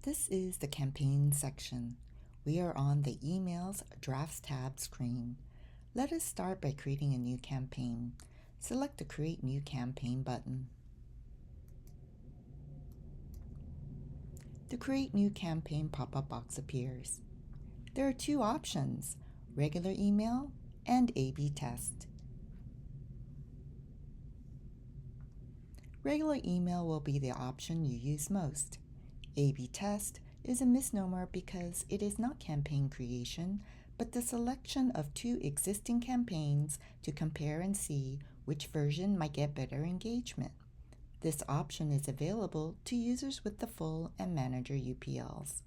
This is the campaign section. We are on the Emails Drafts tab screen. Let us start by creating a new campaign. Select the Create New Campaign button. The Create New Campaign pop-up box appears. There are two options, regular email and A/B test. Regular email will be the option you use most. A/B test is a misnomer because it is not campaign creation, but the selection of two existing campaigns to compare and see which version might get better engagement. This option is available to users with the full and manager UPLs.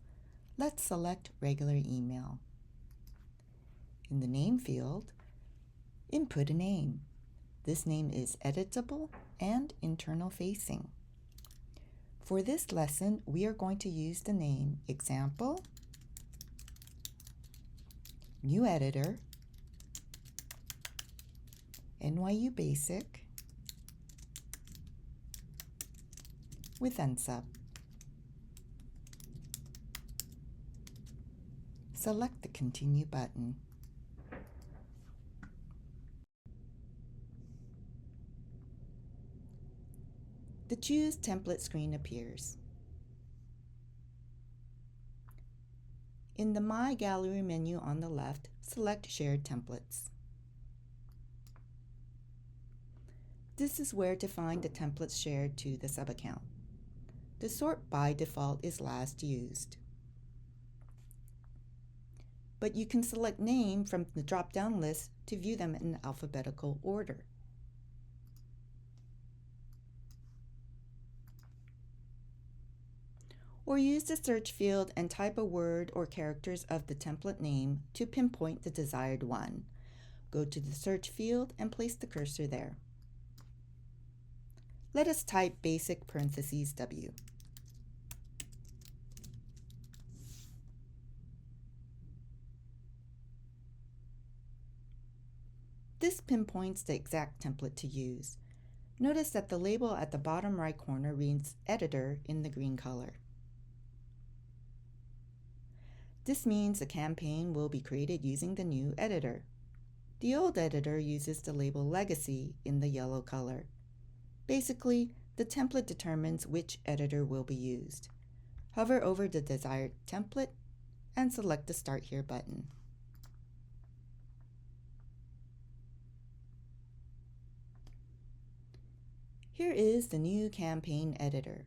Let's select regular email. In the name field, input a name. This name is editable and internal facing. For this lesson, we are going to use the name Example, New Editor, NYU Basic, with unsub. Select the Continue button. The Choose Template screen appears. In the My Gallery menu on the left, select Shared Templates. This is where to find the templates shared to the sub-account. The sort by default is last used. But you can select name from the drop-down list to view them in alphabetical order. Or use the search field and type a word or characters of the template name to pinpoint the desired one. Go to the search field and place the cursor there. Let us type basic parentheses W. This pinpoints the exact template to use. Notice that the label at the bottom right corner reads Editor in the green color. This means the campaign will be created using the new editor. The old editor uses the label Legacy in the yellow color. Basically, the template determines which editor will be used. Hover over the desired template and select the Start Here button. Here is the new campaign editor.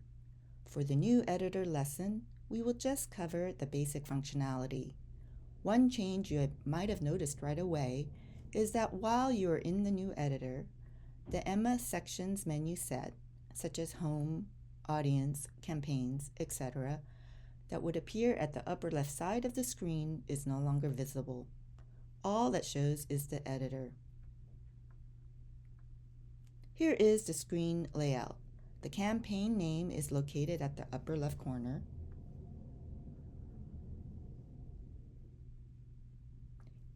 For the new editor lesson, we will just cover the basic functionality. One change you might have noticed right away is that while you are in the new editor, the EMMA sections menu set, such as Home, Audience, Campaigns, etc., that would appear at the upper left side of the screen is no longer visible. All that shows is the editor. Here is the screen layout. The campaign name is located at the upper left corner.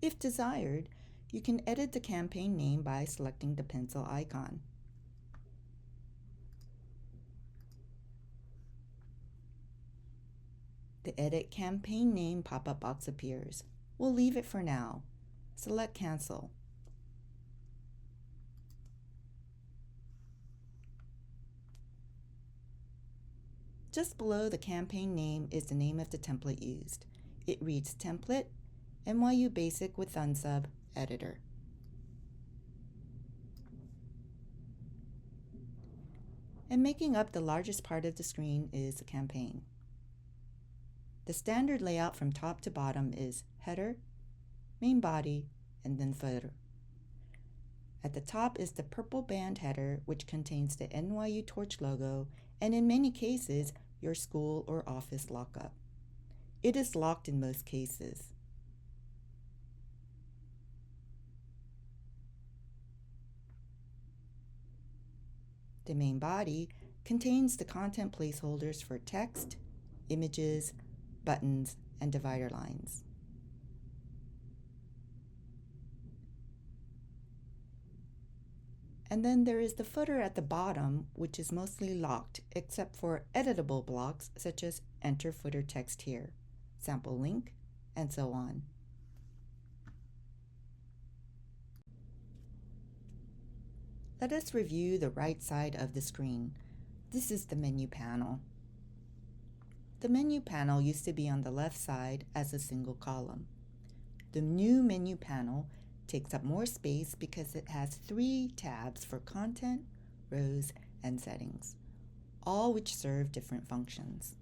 If desired, you can edit the campaign name by selecting the pencil icon. The Edit Campaign Name pop-up box appears. We'll leave it for now. Select Cancel. Just below the campaign name is the name of the template used. It reads Template, NYU Basic with Unsub, Editor. And making up the largest part of the screen is the campaign. The standard layout from top to bottom is header, main body, and then footer. At the top is the purple band header, which contains the NYU Torch logo and in many cases, your school or office lockup. It is locked in most cases. The main body contains the content placeholders for text, images, buttons, and divider lines. . And then there is the footer at the bottom, which is mostly locked, except for editable blocks such as enter footer text here, sample link, and so on. Let us review the right side of the screen. This is the menu panel. The menu panel used to be on the left side as a single column. The new menu panel takes up more space because it has 3 tabs for content, rows, and settings, all which serve different functions.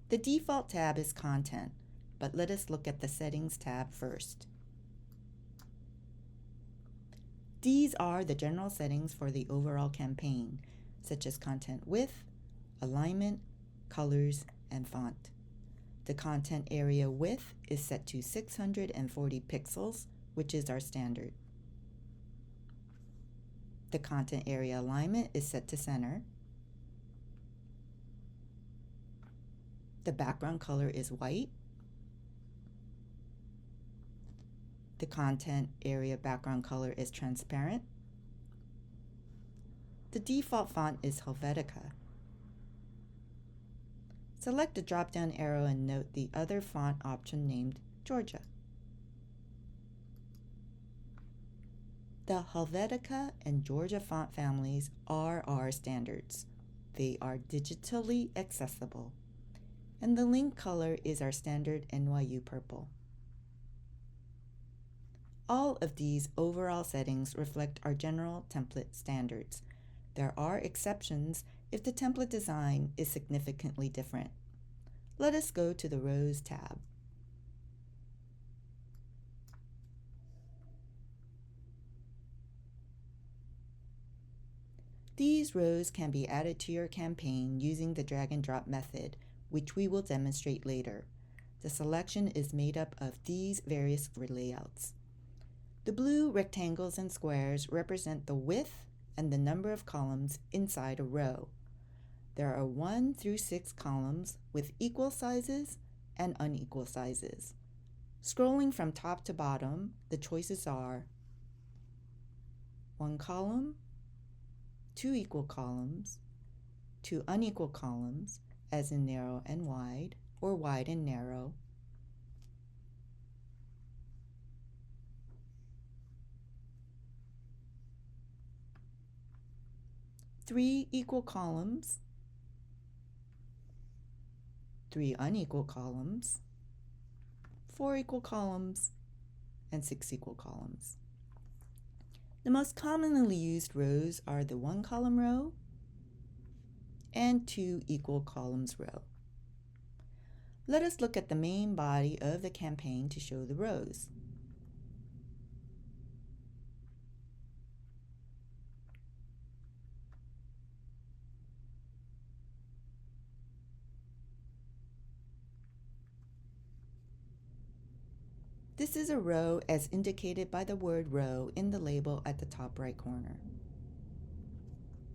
The default tab is Content, but let us look at the Settings tab first. These are the general settings for the overall campaign, such as content width, alignment, colors, and font. The content area width is set to 640 pixels, which is our standard. The content area alignment is set to center. The background color is white. The content area background color is transparent. The default font is Helvetica. Select the drop-down arrow and note the other font option named Georgia. The Helvetica and Georgia font families are our standards. They are digitally accessible. And the link color is our standard NYU purple. All of these overall settings reflect our general template standards. There are exceptions if the template design is significantly different. Let us go to the Rows tab. These rows can be added to your campaign using the drag and drop method, which we will demonstrate later. The selection is made up of these various layouts. The blue rectangles and squares represent the width and the number of columns inside a row. There are 1 through 6 columns with equal sizes and unequal sizes. Scrolling from top to bottom, the choices are 1 column, 2 equal columns, 2 unequal columns, as in narrow and wide, or wide and narrow, 3 equal columns, 3 unequal columns, 4 equal columns, and 6 equal columns. The most commonly used rows are the 1 column row and 2 equal columns row. Let us look at the main body of the campaign to show the rows. This is a row as indicated by the word row in the label at the top right corner.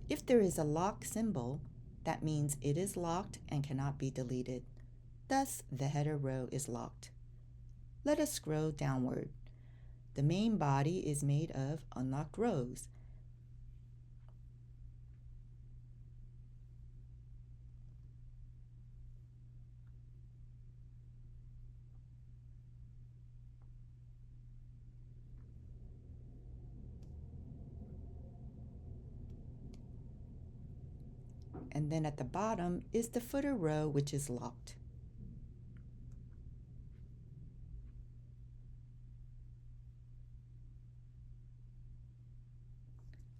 If there is a lock symbol, that means it is locked and cannot be deleted. Thus, the header row is locked. Let us scroll downward. The main body is made of unlocked rows. And then at the bottom is the footer row, which is locked.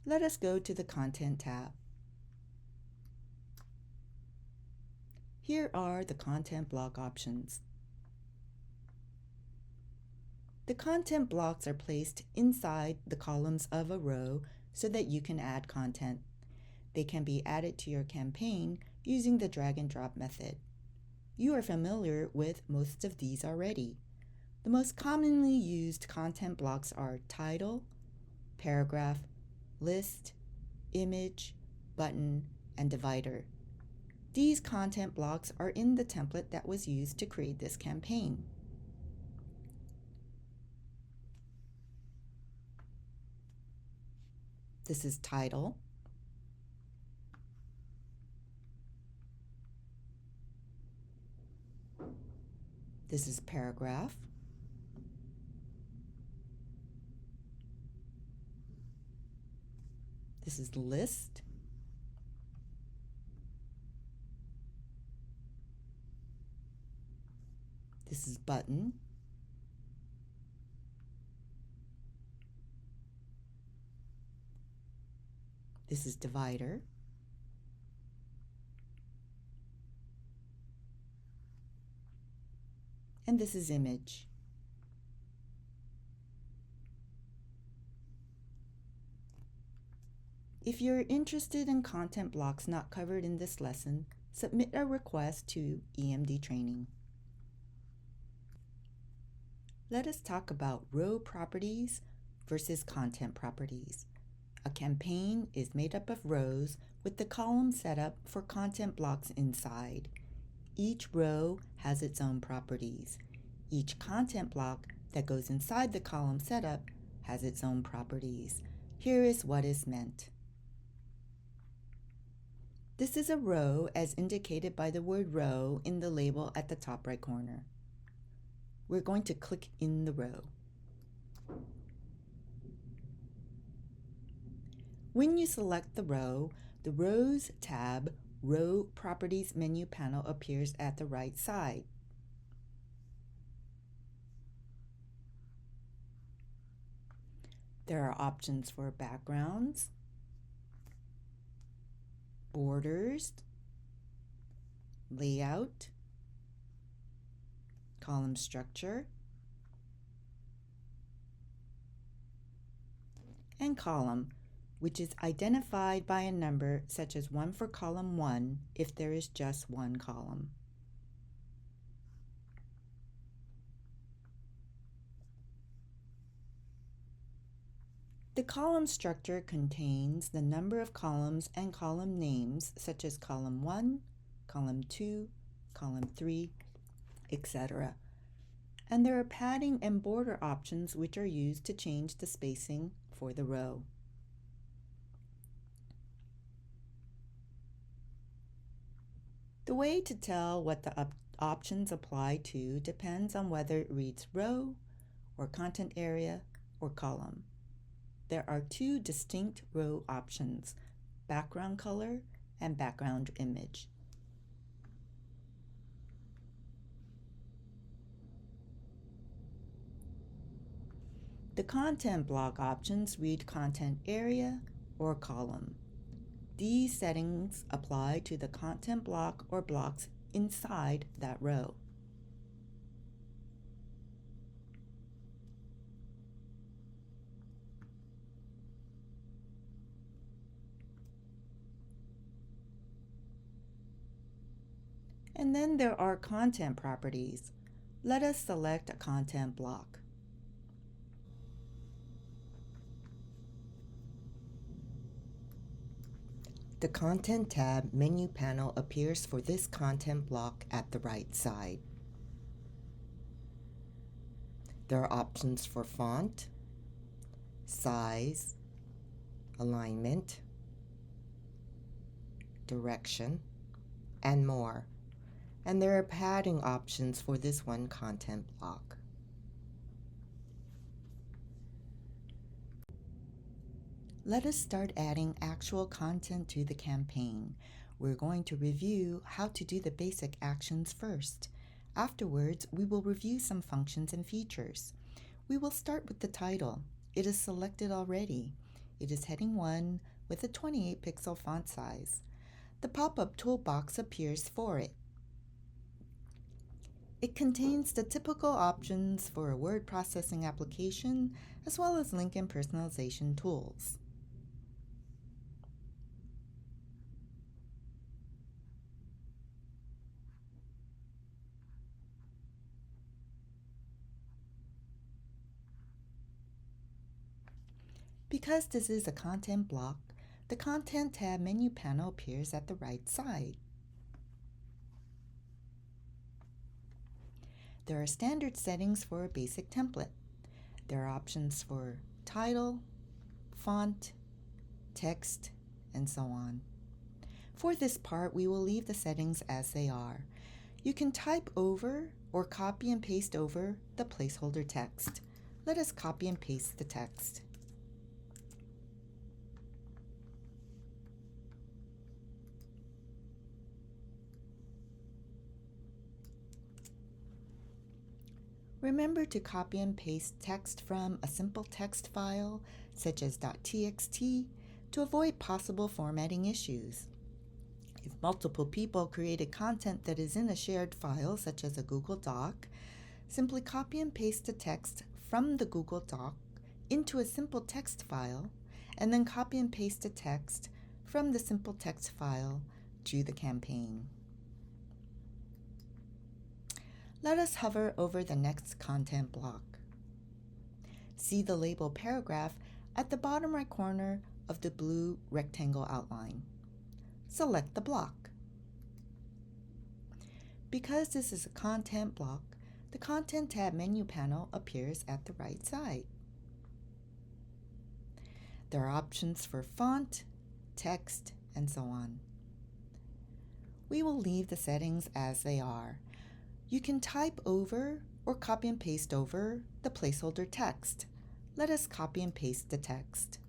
Let us go to the Content tab. Here are the content block options. The content blocks are placed inside the columns of a row so that you can add content. They can be added to your campaign using the drag and drop method. You are familiar with most of these already. The most commonly used content blocks are title, paragraph, list, image, button, and divider. These content blocks are in the template that was used to create this campaign. This is title. This is paragraph. This is list. This is button. This is divider. And this is image. If you're interested in content blocks not covered in this lesson, submit a request to EMD training. Let us talk about row properties versus content properties. A campaign is made up of rows with the column set up for content blocks inside. Each row has its own properties. Each content block that goes inside the column setup has its own properties. Here is what is meant. This is a row as indicated by the word row in the label at the top right corner. We're going to click in the row. When you select the Rows tab, Row Properties menu panel appears at the right side. There are options for backgrounds, borders, layout, column structure, and column, which is identified by a number such as 1 for column 1 if there is just one column. The column structure contains the number of columns and column names such as column 1, column 2, column 3, etc. And there are padding and border options which are used to change the spacing for the row. The way to tell what the options apply to depends on whether it reads row or content area or column. There are two distinct row options, background color and background image. The content block options read content area or column. These settings apply to the content block or blocks inside that row. And then there are content properties. Let us select a content block. The Content tab menu panel appears for this content block at the right side. There are options for font, size, alignment, direction, and more. And there are padding options for this one content block. Let us start adding actual content to the campaign. We're going to review how to do the basic actions first. Afterwards, we will review some functions and features. We will start with the title. It is selected already. It is heading 1 with a 28 pixel font size. The pop-up toolbox appears for it. It contains the typical options for a word processing application, as well as link and personalization tools. Because this is a content block, the Content tab menu panel appears at the right side. There are standard settings for a basic template. There are options for title, font, text, and so on. For this part, we will leave the settings as they are. You can type over or copy and paste over the placeholder text. Let us copy and paste the text. Remember to copy and paste text from a simple text file, such as .txt, to avoid possible formatting issues. If multiple people created content that is in a shared file, such as a Google Doc, simply copy and paste the text from the Google Doc into a simple text file, and then copy and paste the text from the simple text file to the campaign. Let us hover over the next content block. See the label paragraph at the bottom right corner of the blue rectangle outline. Select the block. Because this is a content block, the Content tab menu panel appears at the right side. There are options for font, text, and so on. We will leave the settings as they are. You can type over or copy and paste over the placeholder text. Let us copy and paste the text.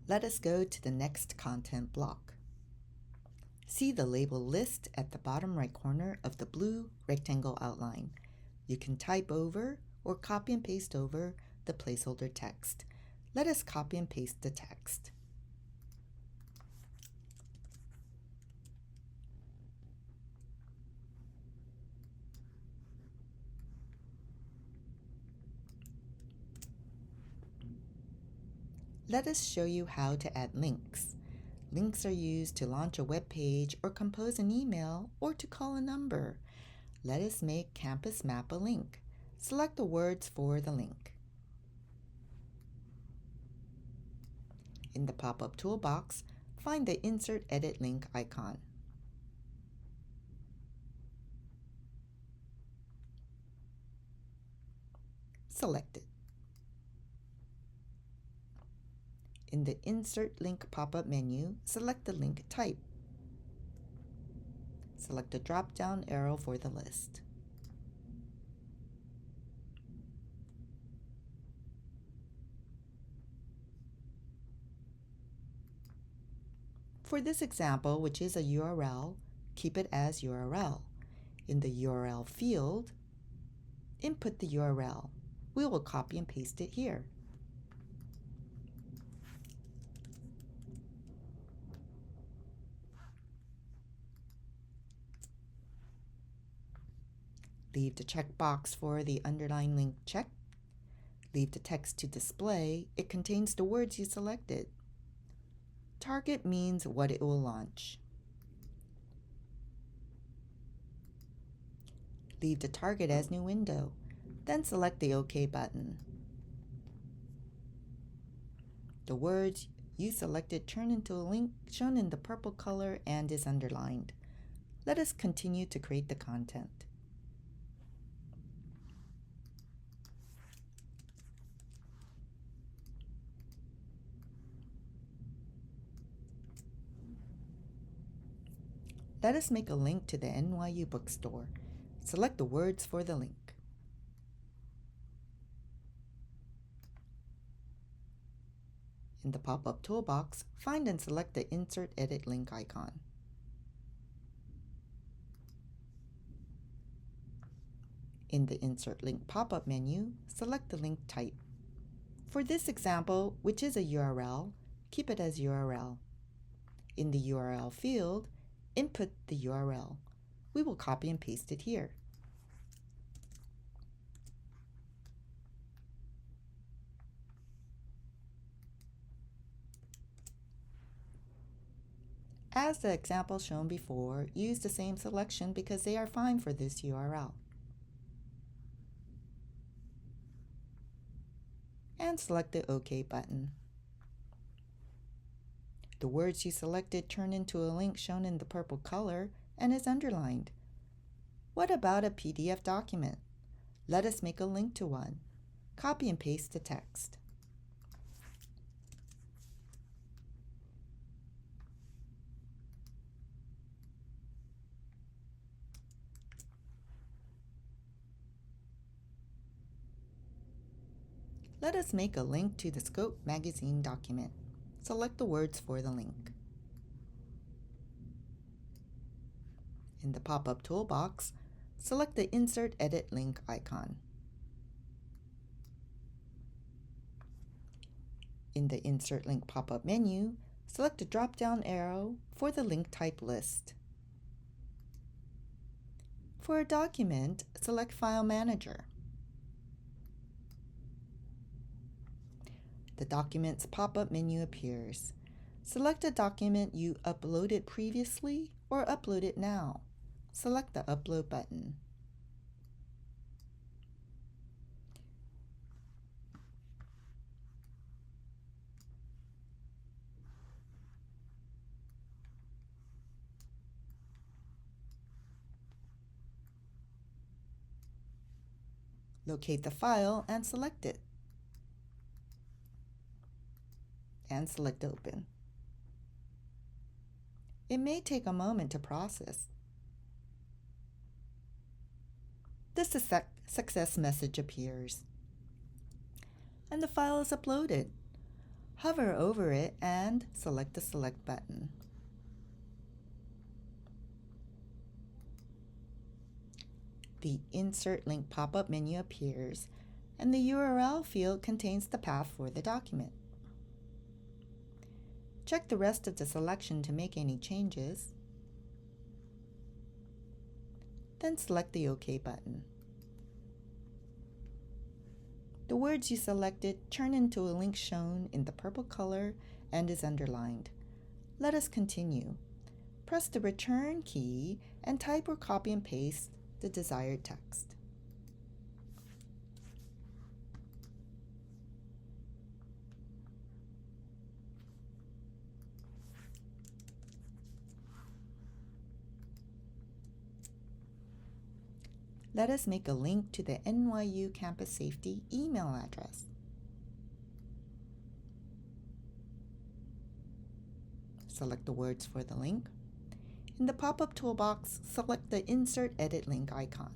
Let us go to the next content block. See the label list at the bottom right corner of the blue rectangle outline. You can type over or copy and paste over the placeholder text. Let us copy and paste the text. Let us show you how to add links. Links are used to launch a web page or compose an email or to call a number. Let us make Campus Map a link. Select the words for the link. In the pop-up toolbox, find the Insert Edit Link icon. Select it. In the Insert Link pop-up menu, select the link type. Select the drop-down arrow for the list. For this example, which is a URL, keep it as URL. In the URL field, input the URL. We will copy and paste it here. Leave the checkbox for the underline link checked. Leave the text to display. It contains the words you selected. Target means what it will launch. Leave the target as new window. Then select the OK button. The words you selected turn into a link shown in the purple color and is underlined. Let us continue to create the content. Let us make a link to the NYU bookstore. Select the words for the link. In the pop-up toolbox, find and select the Insert Edit Link icon. In the Insert Link pop-up menu, select the link type. For this example, which is a URL, keep it as URL. In the URL field, input the URL. We will copy and paste it here. As the example shown before, use the same selection because they are fine for this URL. And select the OK button. The words you selected turn into a link shown in the purple color and is underlined. What about a PDF document? Let us make a link to one. Copy and paste the text. Let us make a link to the Scope magazine document. Select the words for the link. In the pop-up toolbox, select the Insert Edit Link icon. In the Insert Link pop-up menu, select the drop-down arrow for the link type list. For a document, select File Manager. The Documents pop-up menu appears. Select a document you uploaded previously or upload it now. Select the Upload button. Locate the file and select it. And select Open. It may take a moment to process. This success message appears, and the file is uploaded. Hover over it and select the Select button. The Insert Link pop-up menu appears, and the URL field contains the path for the document. Check the rest of the selection to make any changes, then select the OK button. The words you selected turn into a link shown in the purple color and is underlined. Let us continue. Press the Return key and type or copy and paste the desired text. Let us make a link to the NYU Campus Safety email address. Select the words for the link. In the pop-up toolbox, select the Insert Edit Link icon.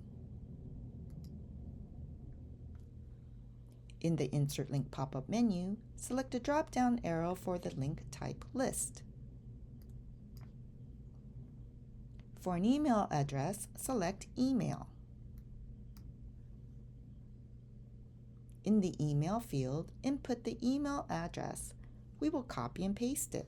In the Insert Link pop-up menu, select the drop-down arrow for the link type list. For an email address, select Email. In the email field, input the email address. We will copy and paste it.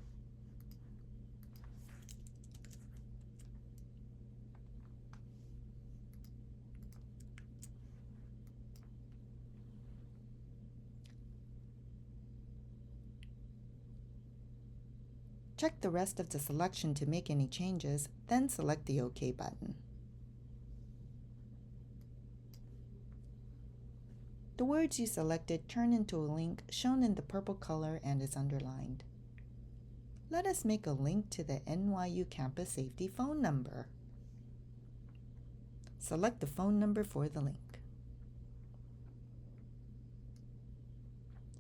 Check the rest of the selection to make any changes, then select the OK button. The words you selected turn into a link shown in the purple color and is underlined. Let us make a link to the NYU Campus Safety phone number. Select the phone number for the link.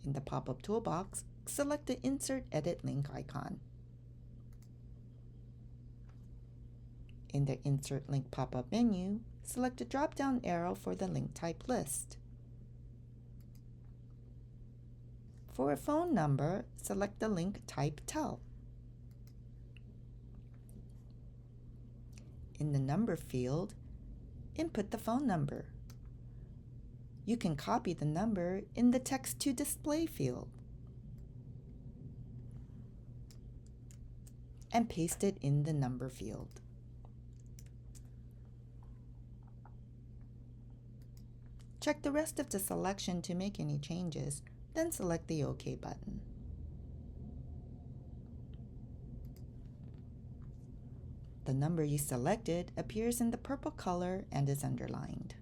In the pop-up toolbox, select the Insert Edit Link icon. In the Insert Link pop-up menu, select the drop-down arrow for the link type list. For a phone number, select the link type Tel. In the number field, input the phone number. You can copy the number in the Text to Display field and paste it in the number field. Check the rest of the selection to make any changes, then select the OK button. The number you selected appears in the purple color and is underlined.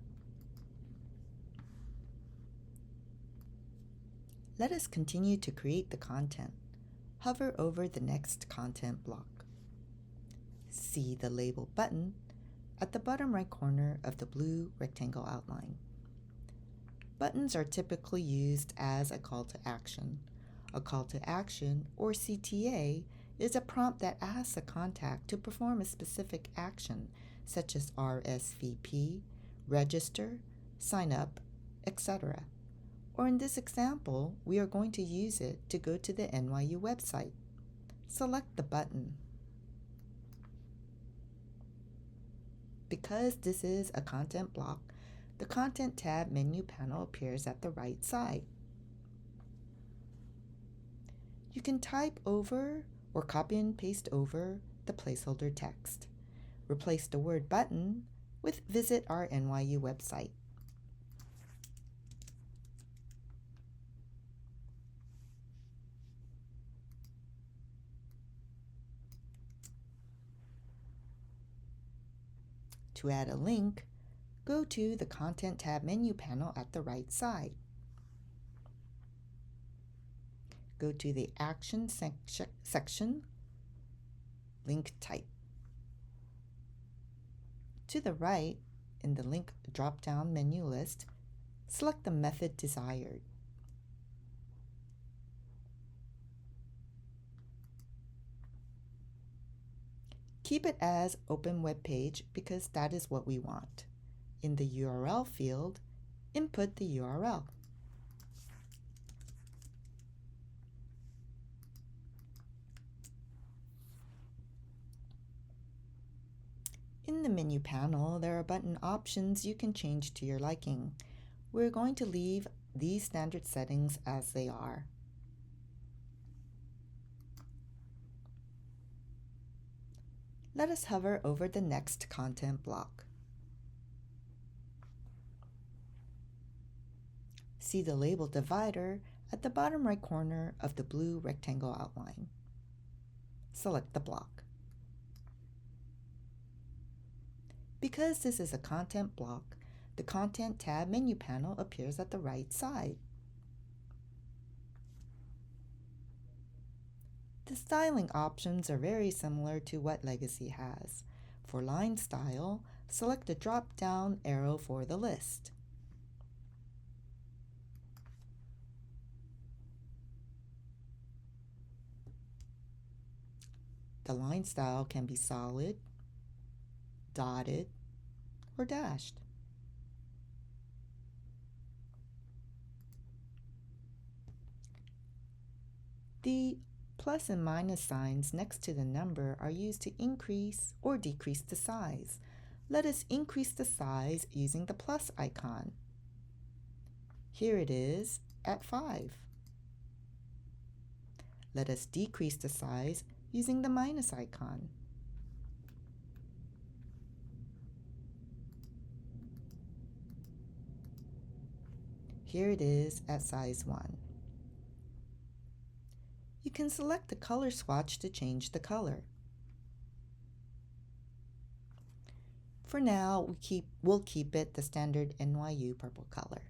Let us continue to create the content. hover over the next content block. See the label button at the bottom right corner of the blue rectangle outline. Buttons are typically used as a call to action. A call to action, or CTA, is a prompt that asks a contact to perform a specific action, such as RSVP, register, sign up, etc. Or in this example, we are going to use it to go to the NYU website. Select the button. Because this is a content block, the Content tab menu panel appears at the right side. You can type over or copy and paste over the placeholder text. Replace the word button with visit our NYU website. To add a link, go to the Content tab menu panel at the right side. Go to the Action section, Link Type. To the right, in the Link drop-down menu list, select the method desired. Keep it as Open Web Page because that is what we want. In the URL field, input the URL. In the menu panel, there are button options you can change to your liking. We're going to leave these standard settings as they are. Let us hover over the next content block. See the label divider at the bottom right corner of the blue rectangle outline. Select the block. Because this is a content block, the Content tab menu panel appears at the right side. The styling options are very similar to what Legacy has. For line style, select the drop-down arrow for the list. The line style can be solid, dotted, or dashed. The plus and minus signs next to the number are used to increase or decrease the size. Let us increase the size using the plus icon. Here it is at 5. Let us decrease the size using the minus icon. Here it is at size 1. You can select the color swatch to change the color. For now, we'll keep it the standard NYU purple color.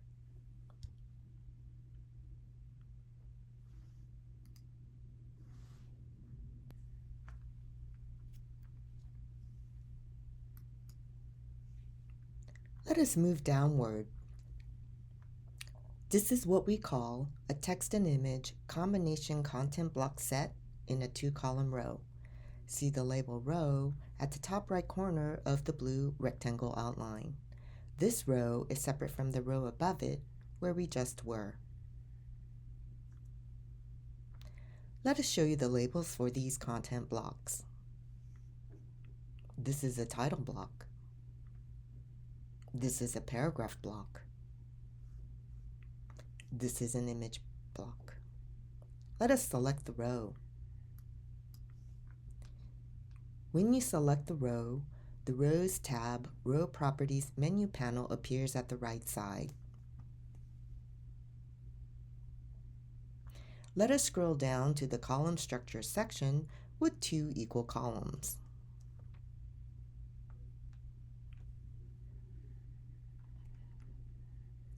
Let us move downward. This is what we call a text and image combination content block set in a 2-column row. See the label row at the top right corner of the blue rectangle outline. This row is separate from the row above it, where we just were. Let us show you the labels for these content blocks. This is a title block. This is a paragraph block. This is an image block. Let us select the row. When you select the Rows tab Row Properties menu panel appears at the right side. Let us scroll down to the Column Structure section with 2 equal columns.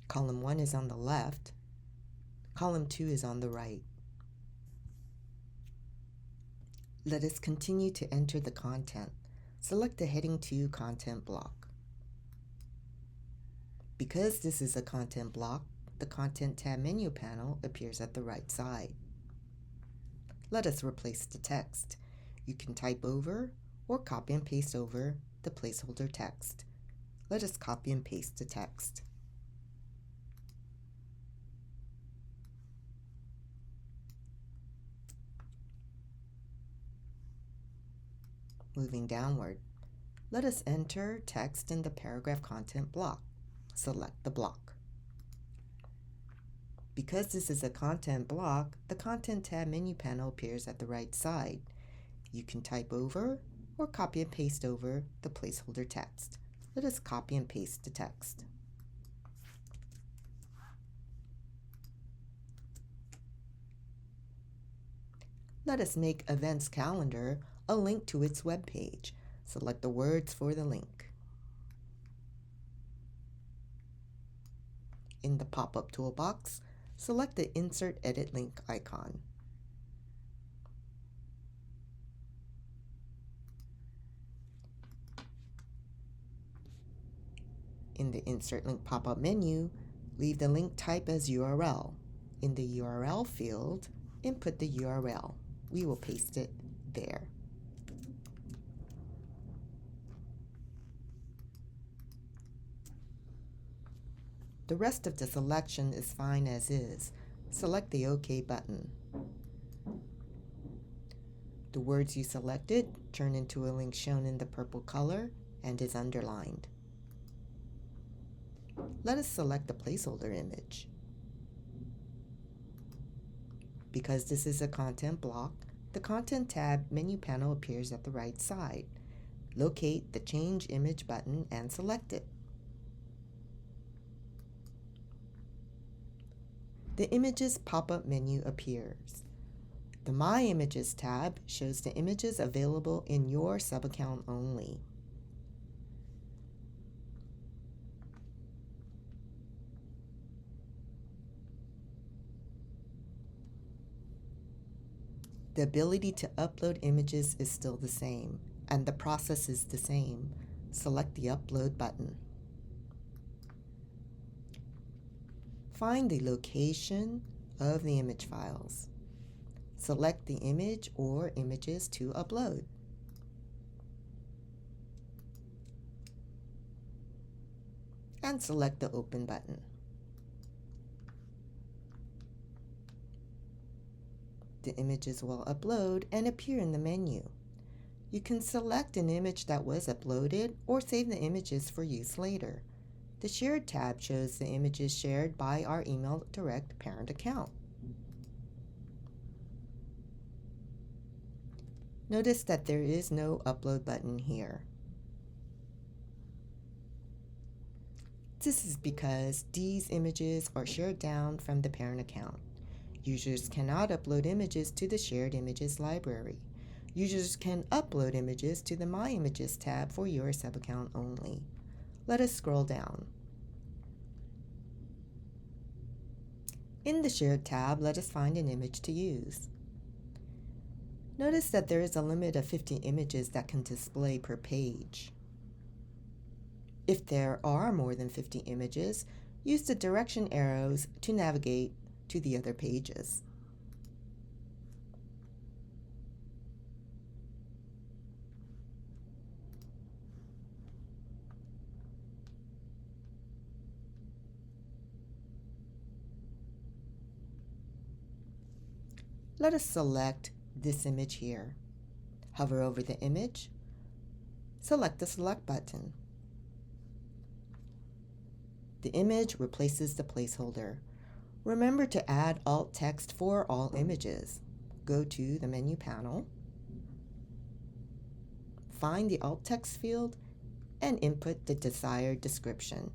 Column 1 is on the left. Column 2 is on the right. Let us continue to enter the content. Select the Heading 2 content block. Because this is a content block, the Content tab menu panel appears at the right side. Let us replace the text. You can type over or copy and paste over the placeholder text. Let us copy and paste the text. Moving downward, let us enter text in the paragraph content block. Select the block. Because this is a content block, the Content tab menu panel appears at the right side. You can type over or copy and paste over the placeholder text. Let us copy and paste the text. Let us make Events Calendar a link to its web page. Select the words for the link. In the pop-up toolbox, select the Insert Edit Link icon. In the Insert Link pop-up menu, leave the link type as URL. In the URL field, input the URL. We will paste it there. The rest of the selection is fine as is. Select the OK button. The words you selected turn into a link shown in the purple color and is underlined. Let us select the placeholder image. Because this is a content block, the Content tab menu panel appears at the right side. Locate the Change Image button and select it. The Images pop-up menu appears. The My Images tab shows the images available in your sub-account only. The ability to upload images is still the same, and the process is the same. Select the Upload button. Find the location of the image files. Select the image or images to upload. And select the Open button. The images will upload and appear in the menu. You can select an image that was uploaded or save the images for use later. The Shared tab shows the images shared by our email direct parent account. Notice that there is no Upload button here. This is because these images are shared down from the parent account. Users cannot upload images to the Shared Images library. Users can upload images to the My Images tab for your sub-account only. Let us scroll down. In the Shared tab, let us find an image to use. Notice that there is a limit of 50 images that can display per page. If there are more than 50 images, use the direction arrows to navigate to the other pages. Let us select this image here. Hover over the image, select the Select button. The image replaces the placeholder. Remember to add alt text for all images. Go to the menu panel, find the alt text field, and input the desired description.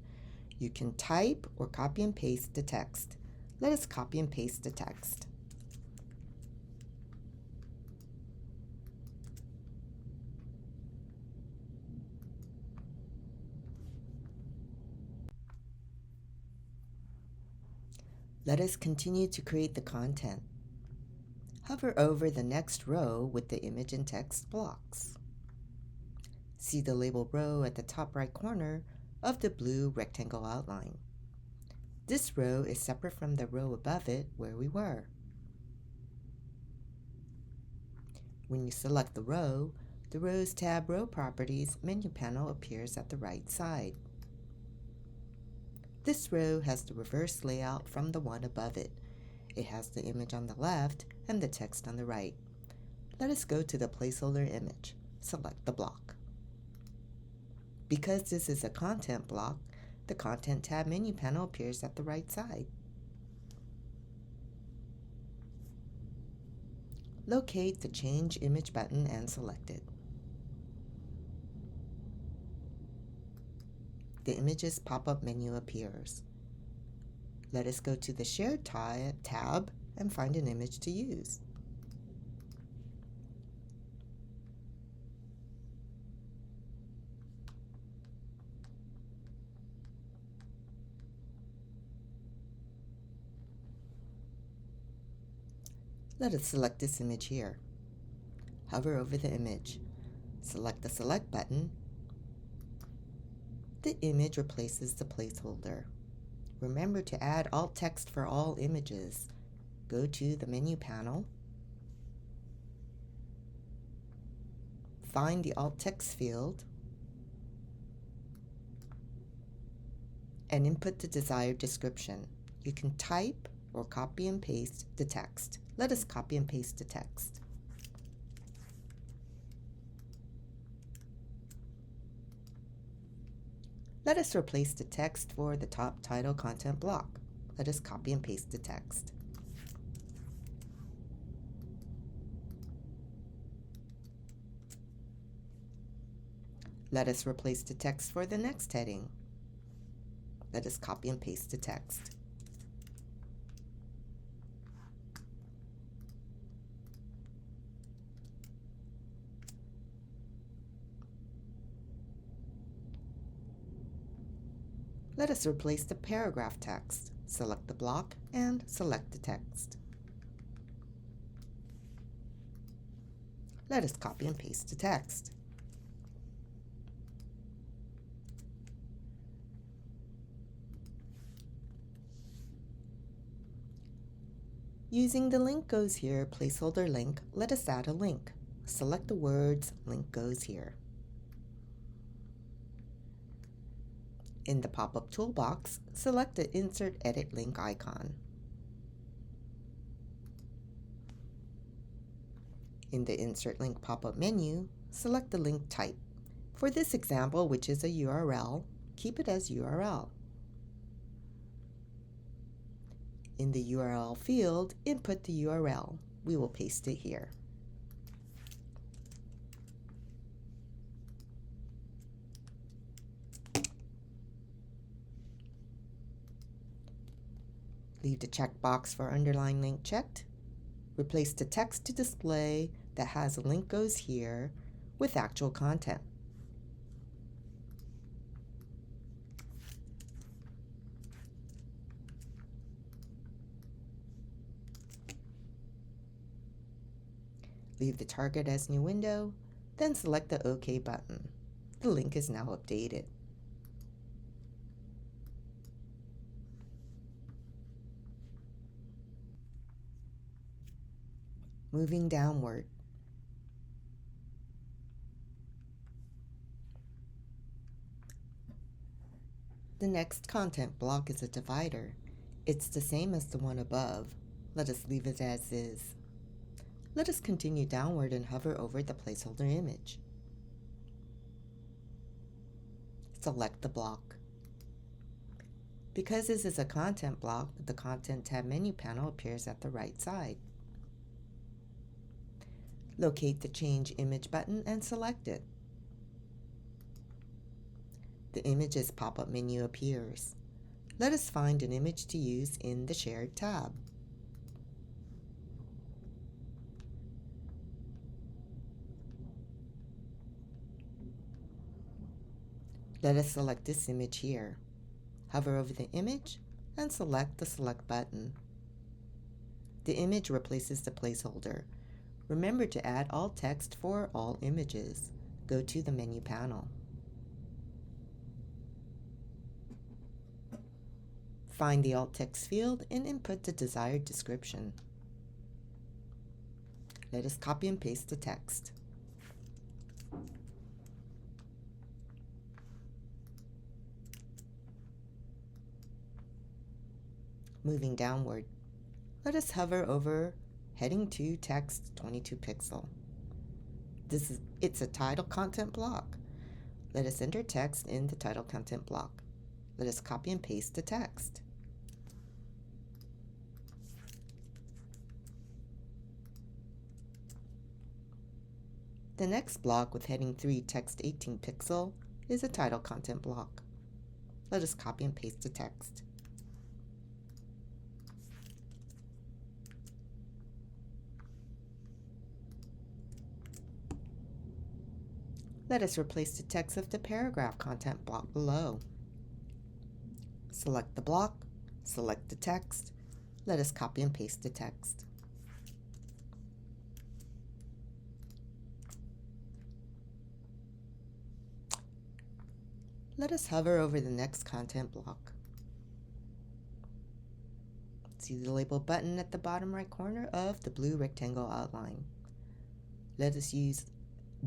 You can type or copy and paste the text. Let us copy and paste the text. Let us continue to create the content. Hover over the next row with the image and text blocks. See the label row at the top right corner of the blue rectangle outline. This row is separate from the row above it where we were. When you select the Rows tab Row Properties menu panel appears at the right side. This row has the reverse layout from the one above it. It has the image on the left and the text on the right. Let us go to the placeholder image. Select the block. Because this is a content block, the Content tab menu panel appears at the right side. Locate the Change Image button and select it. The Images pop-up menu appears. Let us go to the Shared tab and find an image to use. Let us select this image here. Hover over the image. Select the Select button. The image replaces the placeholder. Remember to add alt text for all images. Go to the menu panel. Find the alt text field and input the desired description. You can type or copy and paste the text. Let us copy and paste the text. Let us replace the text for the top title content block. Let us copy and paste the text. Let us replace the text for the next heading. Let us copy and paste the text. Let us replace the paragraph text. Select the block and select the text. Let us copy and paste the text. Using the Link Goes Here placeholder link, let us add a link. Select the words Link Goes Here. In the pop-up toolbox, select the Insert Edit Link icon. In the Insert Link pop-up menu, select the link type. For this example, which is a URL, keep it as URL. In the URL field, input the URL. We will paste it here. Leave the checkbox for underline link checked. Replace the text to display that has a link goes here with actual content. Leave the target as new window, then select the OK button. The link is now updated. Moving downward. The next content block is a divider. It's the same as the one above. Let us leave it as is. Let us continue downward and hover over the placeholder image. Select the block. Because this is a content block, the Content tab menu panel appears at the right side. Locate the Change Image button and select it. The Images pop-up menu appears. Let us find an image to use in the Shared tab. Let us select this image here. Hover over the image and select the Select button. The image replaces the placeholder. Remember to add alt text for all images. Go to the menu panel. Find the alt text field and input the desired description. Let us copy and paste the text. Moving downward, let us hover over Heading 2 Text 22 pixel. It's a title content block. Let us enter text in the title content block. Let us copy and paste the text. The next block with heading 3 text 18 pixel is a title content block. Let us copy and paste the text. Let us replace the text of the paragraph content block below. Select the block, select the text. Let us copy and paste the text. Let us hover over the next content block. See the label button at the bottom right corner of the blue rectangle outline. Let us use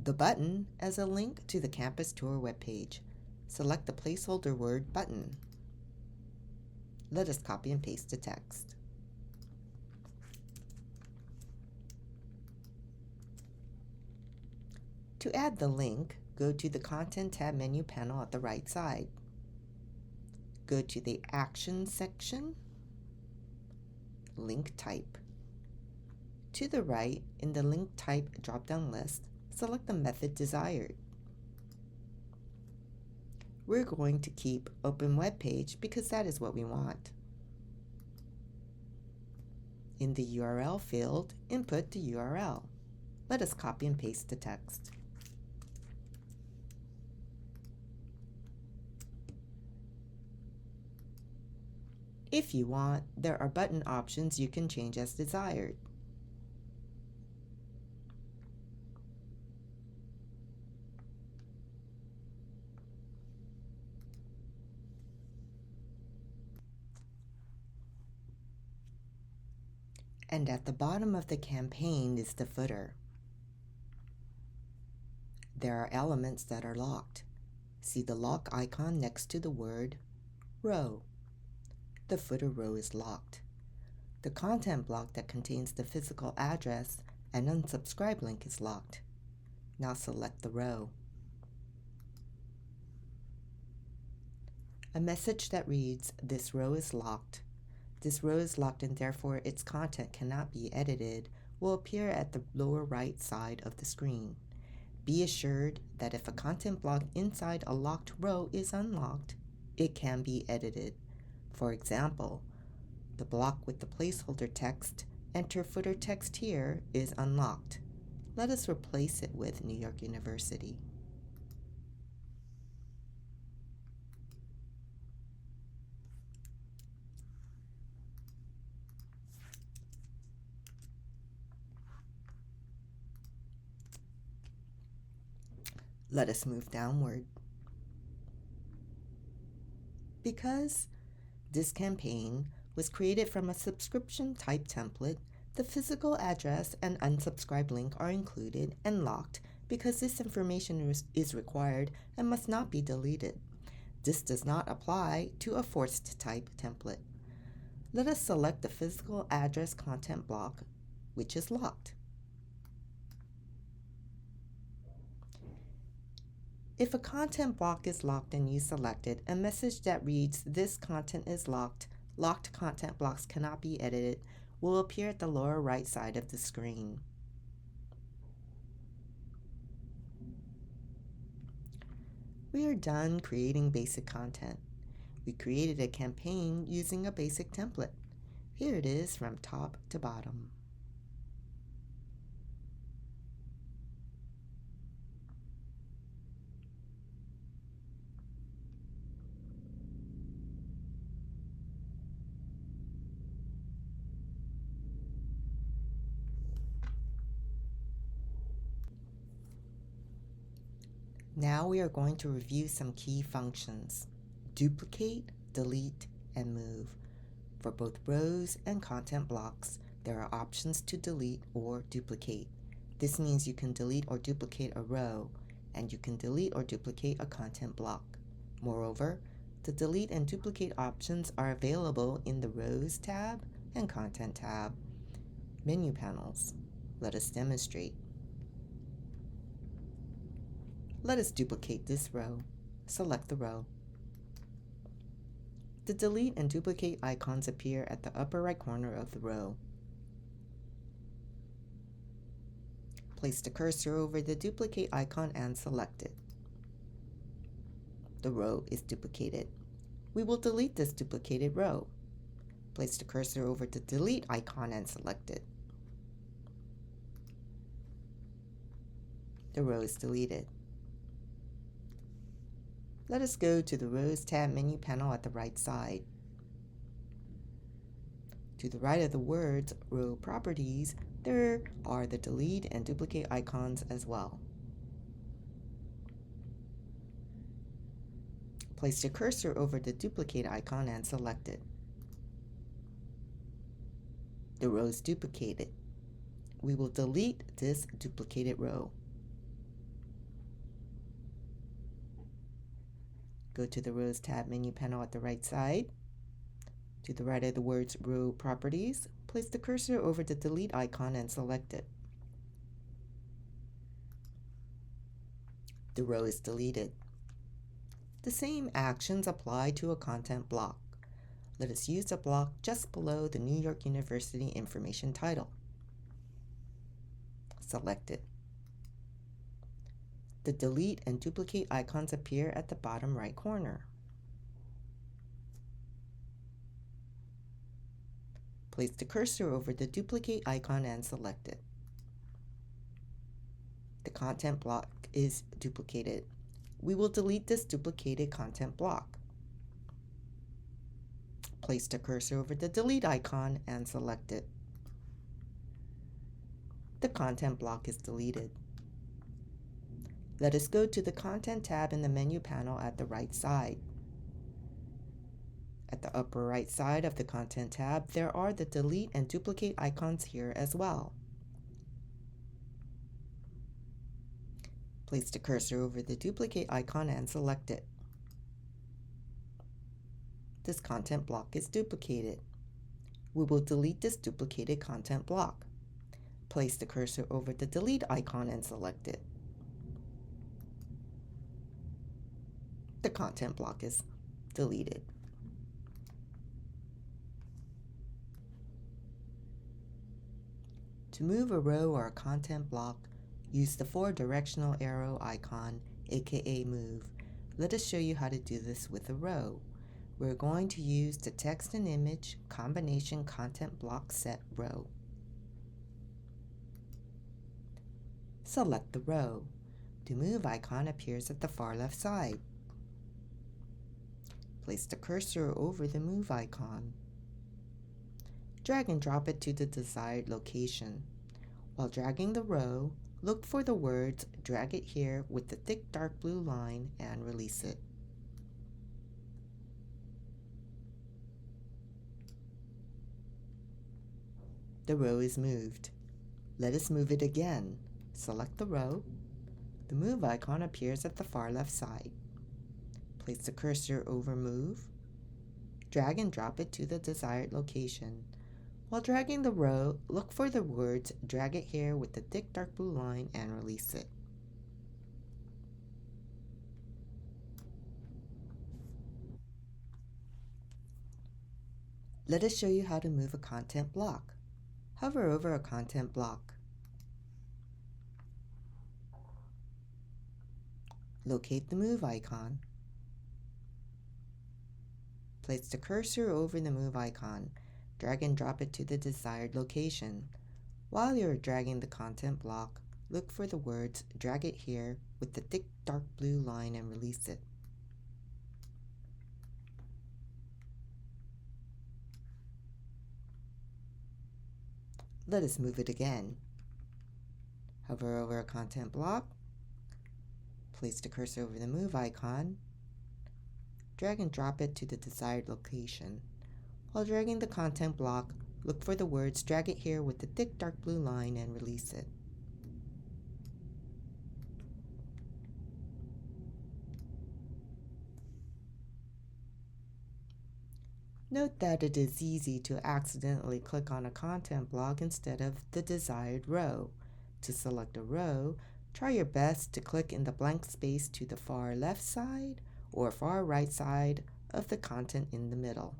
the button as a link to the campus tour webpage. Select the placeholder word button. Let us copy and paste the text. To add the link, go to the Content tab menu panel at the right side. Go to the Actions section, Link Type. To the right, in the Link Type drop-down list, select the method desired. We're going to keep Open Web Page because that is what we want. In the URL field, input the URL. Let us copy and paste the text. If you want, there are button options you can change as desired. And at the bottom of the campaign is the footer. There are elements that are locked. See the lock icon next to the word row. The footer row is locked. The content block that contains the physical address and unsubscribe link is locked. Now select the row. A message that reads, "This row is locked. This row is locked and therefore its content cannot be edited," will appear at the lower right side of the screen. Be assured that if a content block inside a locked row is unlocked, it can be edited. For example, the block with the placeholder text, "Enter footer text here," is unlocked. Let us replace it with New York University. Let us move downward. Because this campaign was created from a subscription type template, the physical address and unsubscribe link are included and locked because this information is required and must not be deleted. This does not apply to a forced type template. Let us select the physical address content block, which is locked. If a content block is locked and you select it, a message that reads, "This content is locked. Locked content blocks cannot be edited," will appear at the lower right side of the screen. We are done creating basic content. We created a campaign using a basic template. Here it is from top to bottom. Now we are going to review some key functions: duplicate, delete, and move. For both rows and content blocks, there are options to delete or duplicate. This means you can delete or duplicate a row, and you can delete or duplicate a content block. Moreover, the delete and duplicate options are available in the Rows tab and Content tab menu panels. Let us demonstrate. Let us duplicate this row. Select the row. The delete and duplicate icons appear at the upper right corner of the row. Place the cursor over the duplicate icon and select it. The row is duplicated. We will delete this duplicated row. Place the cursor over the delete icon and select it. The row is deleted. Let us go to the Rows tab menu panel at the right side. To the right of the words Row Properties, there are the delete and duplicate icons as well. Place the cursor over the duplicate icon and select it. The row is duplicated. We will delete this duplicated row. Go to the Rows tab menu panel at the right side. To the right of the words Row Properties, place the cursor over the delete icon and select it. The row is deleted. The same actions apply to a content block. Let us use a block just below the New York University information title. Select it. The delete and duplicate icons appear at the bottom right corner. Place the cursor over the duplicate icon and select it. The content block is duplicated. We will delete this duplicated content block. Place the cursor over the delete icon and select it. The content block is deleted. Let us go to the Content tab in the menu panel at the right side. At the upper right side of the Content tab, there are the delete and duplicate icons here as well. Place the cursor over the duplicate icon and select it. This content block is duplicated. We will delete this duplicated content block. Place the cursor over the delete icon and select it. The content block is deleted. To move a row or a content block, use the 4-directional arrow icon, aka Move. Let us show you how to do this with a row. We're going to use the Text and Image Combination Content Block Set row. Select the row. The Move icon appears at the far left side. Place the cursor over the Move icon. Drag and drop it to the desired location. While dragging the row, look for the words "drag it here" with the thick dark blue line and release it. The row is moved. Let us move it again. Select the row. The Move icon appears at the far left side. Place the cursor over Move. Drag and drop it to the desired location. While dragging the row, look for the words "drag it here" with the thick dark blue line and release it. Let us show you how to move a content block. Hover over a content block. Locate the Move icon. Place the cursor over the Move icon. Drag and drop it to the desired location. While you are dragging the content block, look for the words "drag it here" with the thick dark blue line and release it. Let us move it again. Hover over a content block. Place the cursor over the move icon. Drag and drop it to the desired location. While dragging the content block, look for the words, drag it here with the thick dark blue line and release it. Note that it is easy to accidentally click on a content block instead of the desired row. To select a row, try your best to click in the blank space to the far left side or far right side of the content in the middle.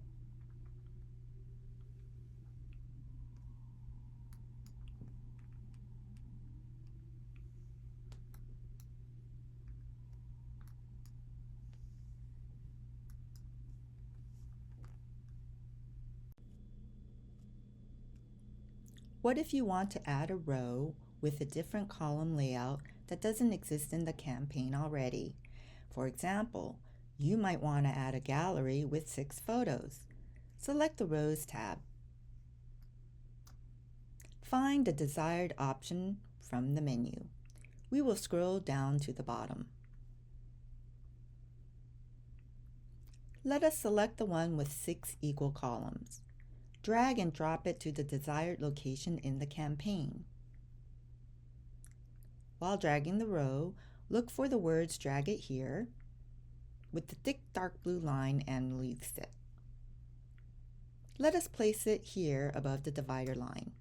What if you want to add a row with a different column layout that doesn't exist in the campaign already? For example, you might want to add a gallery with 6 photos. Select the Rows tab. Find the desired option from the menu. We will scroll down to the bottom. Let us select the one with 6 equal columns. Drag and drop it to the desired location in the campaign. While dragging the row, look for the words drag it here with the thick dark blue line and release it. Let us place it here above the divider line.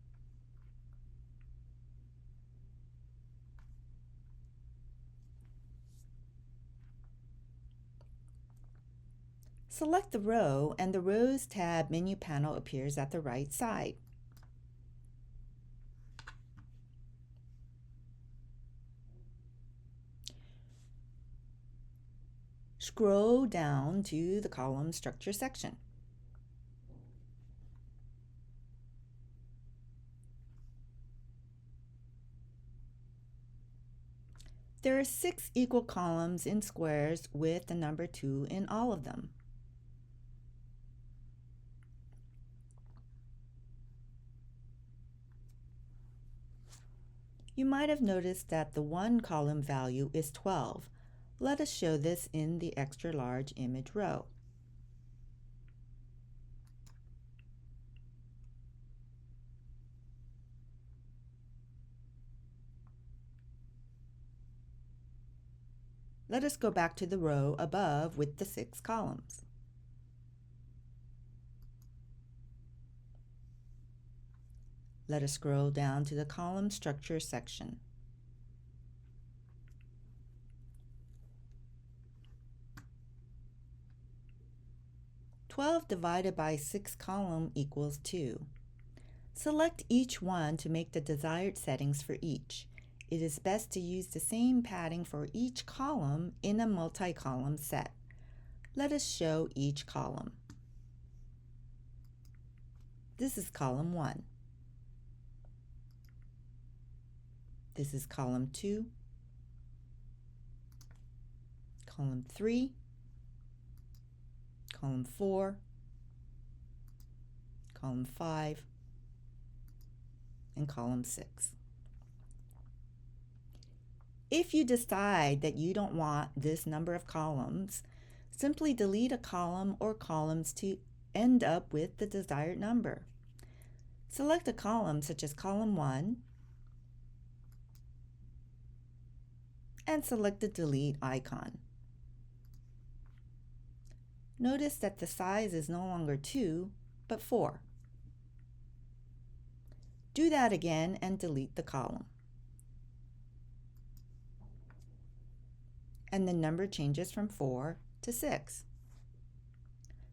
Select the row and the Rows tab menu panel appears at the right side. Scroll down to the column structure section. There are 6 equal columns in squares with the number 2 in all of them. You might have noticed that the one column value is 12. Let us show this in the extra large image row. Let us go back to the row above with the 6 columns. Let us scroll down to the column structure section. "12 divided by 6 column equals 2. Select each one to make the desired settings for each. It is best to use the same padding for each column in a multi-column set. Let us show each column. This is column 1. This is column 2, column 3, column 4, column 5, and column 6. If you decide that you don't want this number of columns, simply delete a column or columns to end up with the desired number. Select a column such as column 1 and select the delete icon. Notice that the size is no longer 2, but 4. Do that again and delete the column. And the number changes from 4 to 6.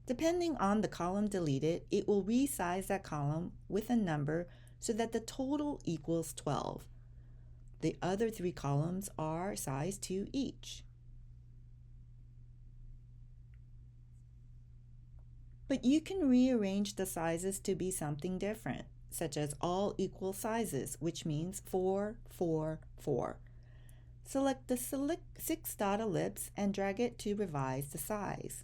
Depending on the column deleted, it will resize that column with a number so that the total equals 12. The other 3 columns are size 2 each. But you can rearrange the sizes to be something different, such as all equal sizes, which means 4, 4, 4. Select the 6-dot ellipse and drag it to revise the size.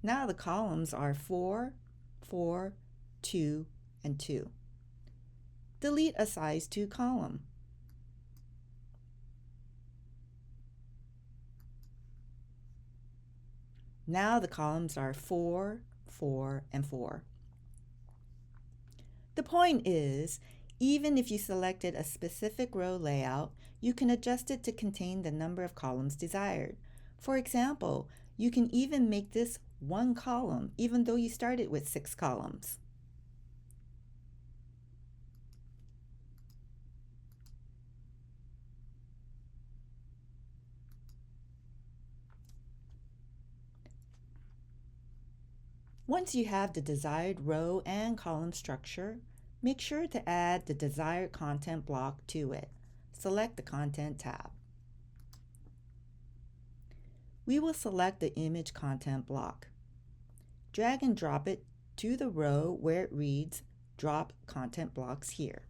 Now the columns are 4, 4, 2, and 2. Delete a size 2 column. Now the columns are 4, 4, and 4. The point is, even if you selected a specific row layout, you can adjust it to contain the number of columns desired. For example, you can even make this 1 column, even though you started with 6 columns. Once you have the desired row and column structure, make sure to add the desired content block to it. Select the Content tab. We will select the image content block. Drag and drop it to the row where it reads Drop Content Blocks Here.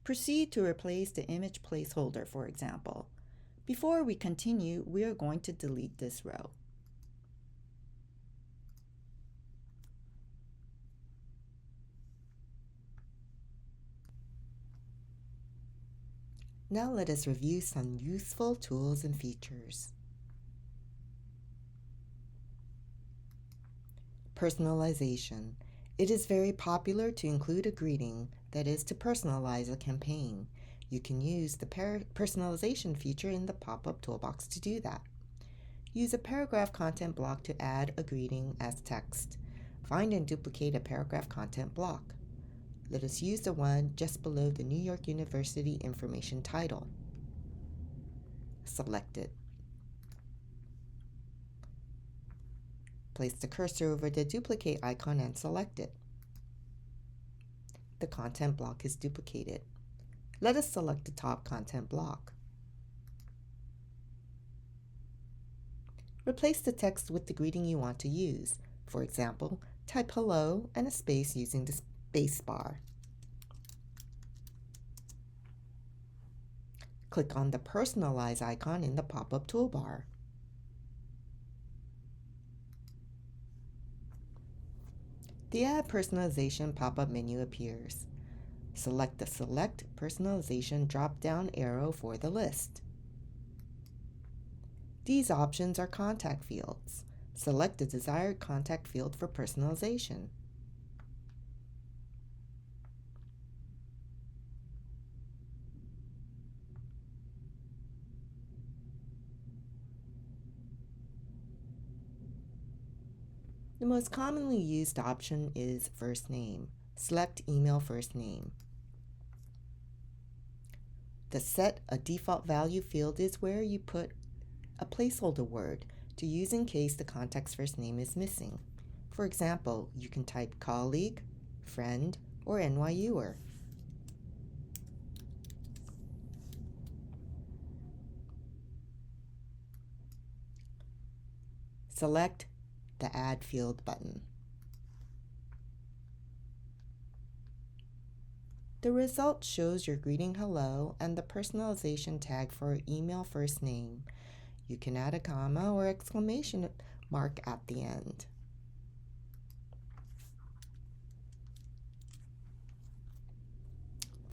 Proceed to replace the image placeholder, for example. Before we continue, we are going to delete this row. Now let us review some useful tools and features. Personalization. It is very popular to include a greeting, that is, to personalize a campaign. You can use the personalization feature in the pop-up toolbox to do that. Use a paragraph content block to add a greeting as text. Find and duplicate a paragraph content block. Let us use the one just below the New York University information title. Select it. Place the cursor over the duplicate icon and select it. The content block is duplicated. Let us select the top content block. Replace the text with the greeting you want to use. For example, type hello and a space using the space bar. Click on the Personalize icon in the pop-up toolbar. The Add Personalization pop-up menu appears. Select the Select Personalization drop-down arrow for the list. These options are contact fields. Select the desired contact field for personalization. The most commonly used option is first name. Select email first name. The Set a Default Value field is where you put a placeholder word to use in case the contact's first name is missing. For example, you can type colleague, friend, or NYUer. Select the Add Field button. The result shows your greeting hello and the personalization tag for email first name. You can add a comma or exclamation mark at the end.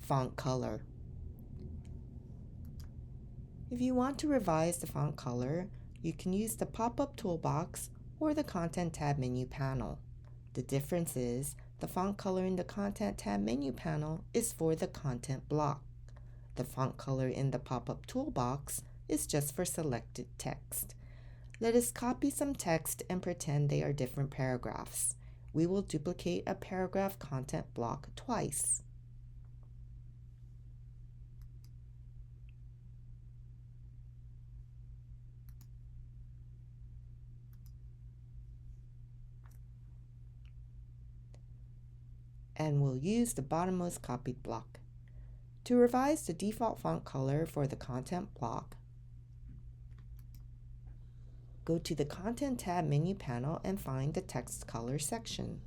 Font color. If you want to revise the font color, you can use the pop-up toolbox or the Content tab menu panel. The difference is the font color in the Content tab menu panel is for the content block. The font color in the pop-up toolbox is just for selected text. Let us copy some text and pretend they are different paragraphs. We will duplicate a paragraph content block twice. And we'll use the bottommost copied block. To revise the default font color for the content block, go to the Content tab menu panel and find the Text Color section.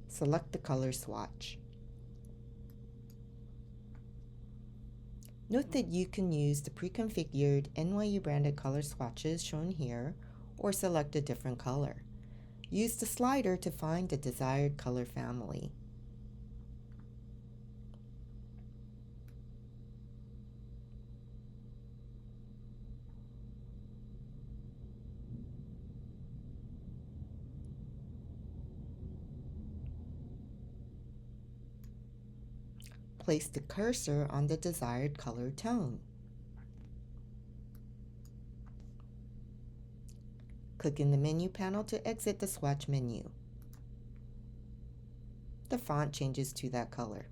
Select the color swatch. Note that you can use the pre-configured NYU branded color swatches shown here or select a different color. Use the slider to find the desired color family. Place the cursor on the desired color tone. Click in the menu panel to exit the swatch menu. The font changes to that color.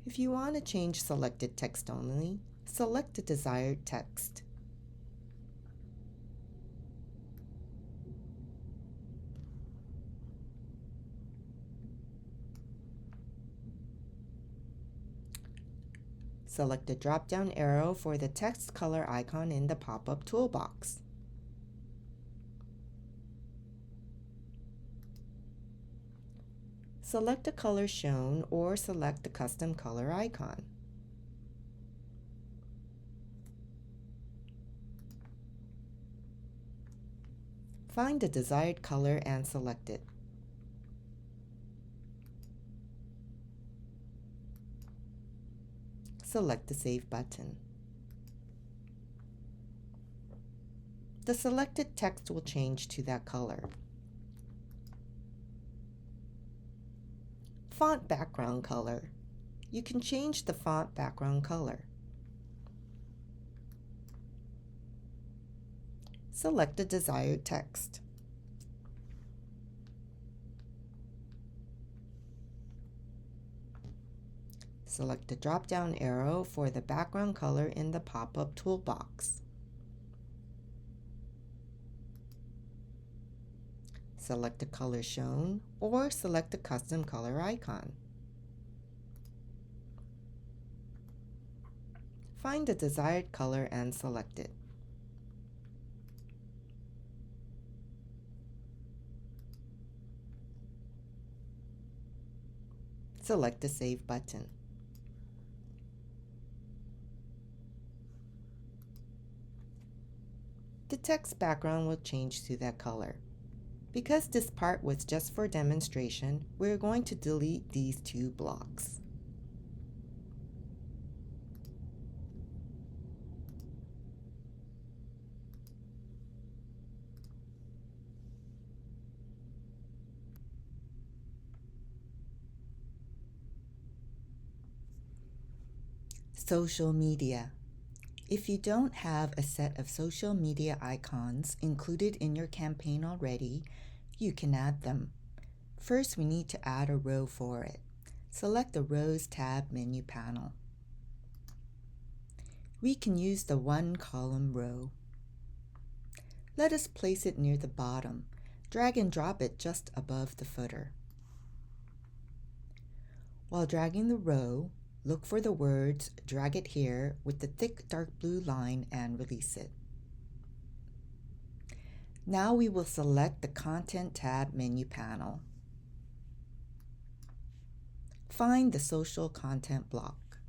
If you want to change selected text only, select the desired text. Select the drop-down arrow for the text color icon in the pop-up toolbox. Select the color shown or select the custom color icon. Find the desired color and select it. Select the Save button. The selected text will change to that color. Font background color. You can change the font background color. Select the desired text. Select the drop-down arrow for the background color in the pop-up toolbox. Select the color shown or select the custom color icon. Find the desired color and select it. Select the Save button. The text background will change to that color. Because this part was just for demonstration, we're going to delete these two blocks. Social media. If you don't have a set of social media icons included in your campaign already, you can add them. First, we need to add a row for it. Select the Rows tab menu panel. We can use the one-column row. Let us place it near the bottom. Drag and drop it just above the footer. While dragging the row, look for the words "drag it here" with the thick dark blue line and release it. Now we will select the Content tab menu panel. Find the social content block.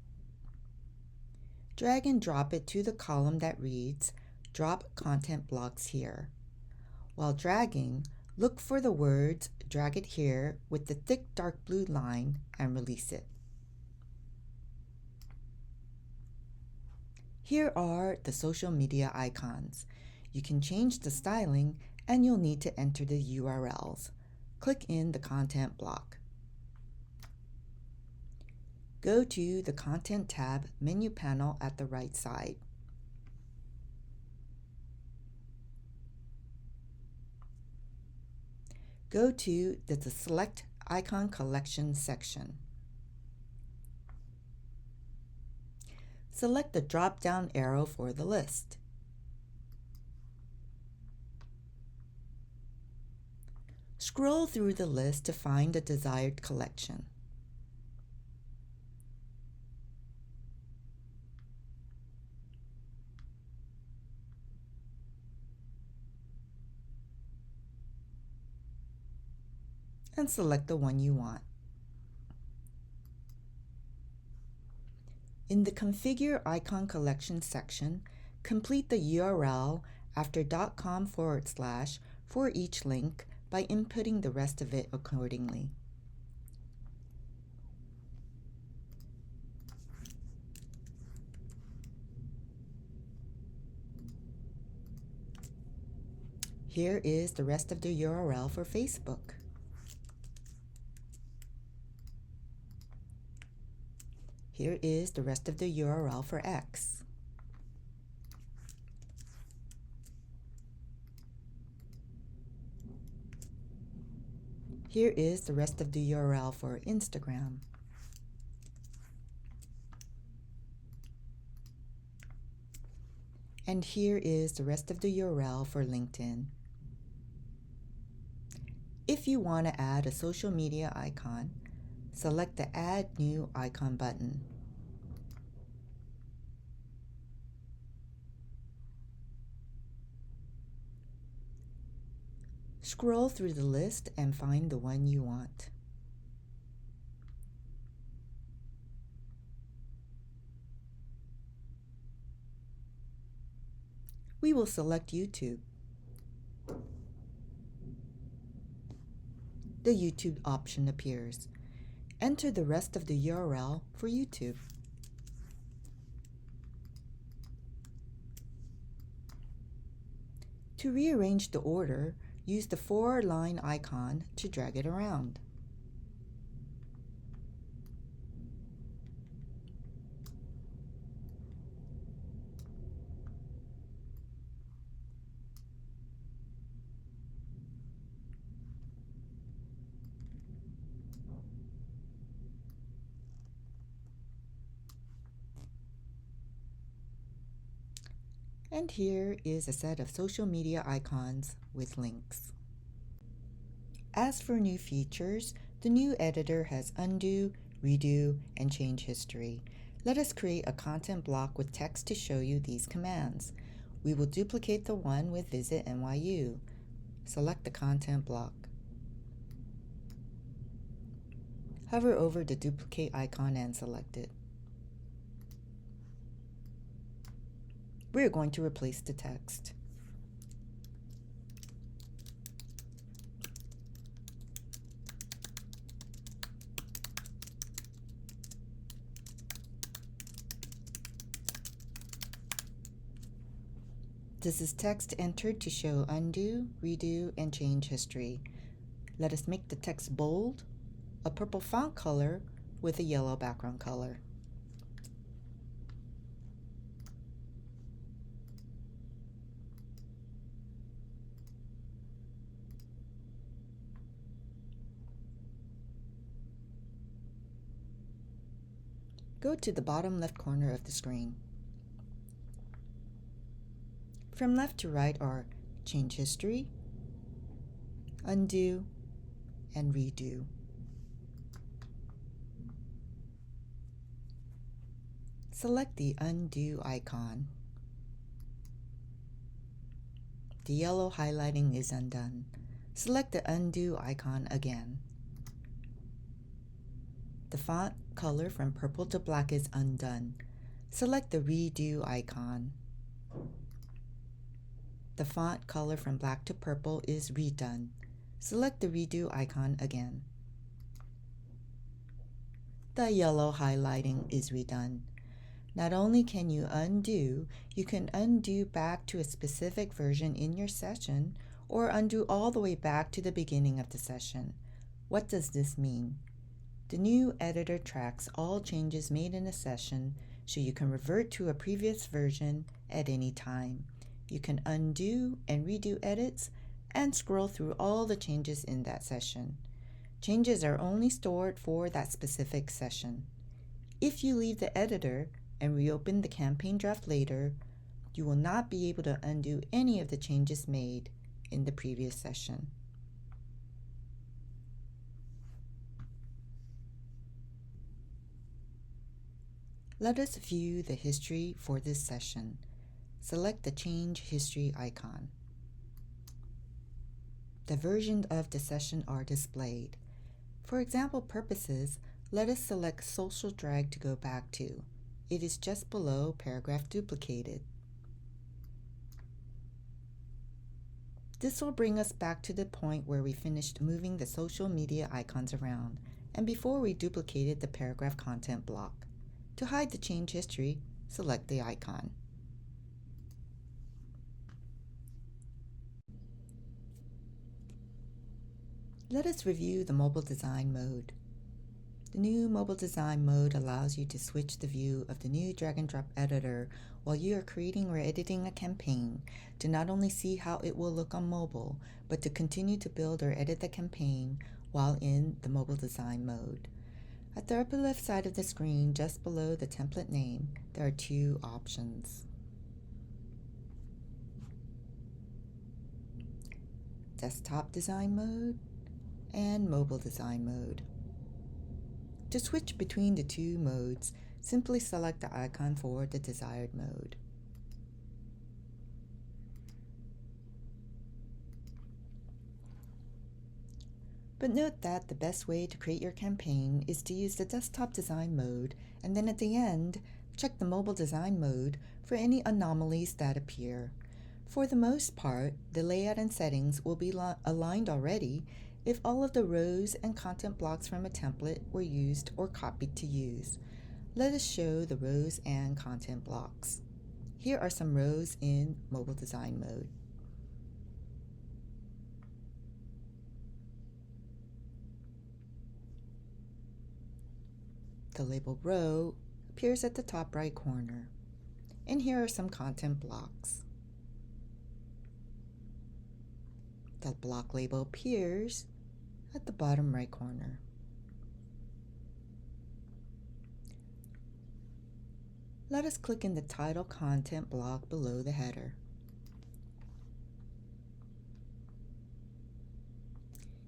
Drag and drop it to the column that reads "Drop Content Blocks Here." While dragging, look for the words "drag it here" with the thick dark blue line and release it. Here are the social media icons. You can change the styling and you'll need to enter the URLs. Click in the Content block. Go to the Content tab menu panel at the right side. Go to the Select Icon Collection section. Select the drop-down arrow for the list. Scroll through the list to find the desired collection. And select the one you want. In the Configure Icon Collection section, complete the URL after .com/, for each link by inputting the rest of it accordingly. Here is the rest of the URL for Facebook. Here is the rest of the URL for X. Here is the rest of the URL for Instagram. And here is the rest of the URL for LinkedIn. If you want to add a social media icon, select the Add New Icon button. Scroll through the list and find the one you want. We will select YouTube. The YouTube option appears. Enter the rest of the URL for YouTube. To rearrange the order, use the 4-line icon to drag it around. And here is a set of social media icons with links. As for new features, the new editor has undo, redo, and change history. Let us create a content block with text to show you these commands. We will duplicate the one with Visit NYU. Select the content block. Hover over the duplicate icon and select it. We're going to replace the text. This is text entered to show undo, redo, and change history. Let us make the text bold, a purple font color with a yellow background color. Go to the bottom left corner of the screen. From left to right are change history, undo, and redo. Select the undo icon. The yellow highlighting is undone. Select the undo icon again. The font color from purple to black is undone. Select the redo icon. The font color from black to purple is redone. Select the redo icon again. The yellow highlighting is redone. Not only can you undo, you can undo back to a specific version in your session or undo all the way back to the beginning of the session. What does this mean? The new editor tracks all changes made in a session, so you can revert to a previous version at any time. You can undo and redo edits and scroll through all the changes in that session. Changes are only stored for that specific session. If you leave the editor and reopen the campaign draft later, you will not be able to undo any of the changes made in the previous session. Let us view the history for this session. Select the Change History icon. The versions of the session are displayed. For example purposes, let us select Social Drag to go back to. It is just below paragraph duplicated. This will bring us back to the point where we finished moving the social media icons around and before we duplicated the paragraph content block. To hide the change history, select the icon. Let us review the mobile design mode. The new mobile design mode allows you to switch the view of the new drag and drop editor while you are creating or editing a campaign to not only see how it will look on mobile, but to continue to build or edit the campaign while in the mobile design mode. At the upper left side of the screen, just below the template name, there are two options. Desktop design mode and mobile design mode. To switch between the two modes, simply select the icon for the desired mode. But note that the best way to create your campaign is to use the desktop design mode, and then at the end, check the mobile design mode for any anomalies that appear. For the most part, the layout and settings will be aligned already if all of the rows and content blocks from a template were used or copied to use. Let us show the rows and content blocks. Here are some rows in mobile design mode. The label row appears at the top right corner. And here are some content blocks. The block label appears at the bottom right corner. Let us click in the title content block below the header.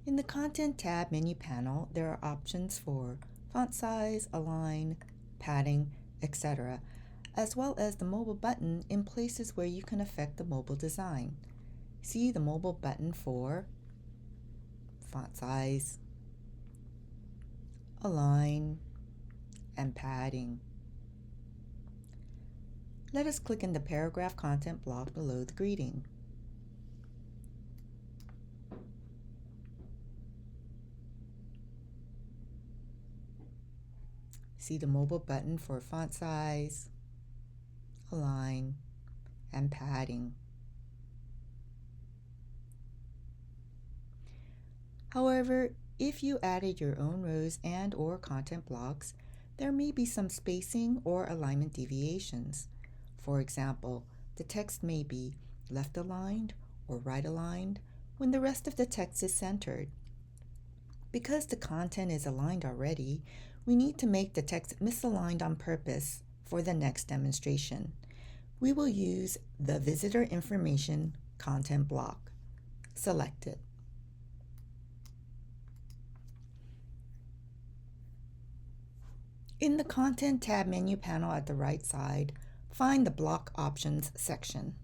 In the Content tab menu panel, there are options for font size, align, padding, etc., as well as the mobile button in places where you can affect the mobile design. See the mobile button for font size, align, and padding. Let us click in the paragraph content block below the greeting. See the mobile button for font size, align, and padding. However, if you added your own rows and or content blocks, there may be some spacing or alignment deviations. For example, the text may be left aligned or right aligned when the rest of the text is centered. Because the content is aligned already, we need to make the text misaligned on purpose for the next demonstration. We will use the Visitor Information content block. Select it. In the Content tab menu panel at the right side, find the Block Options section.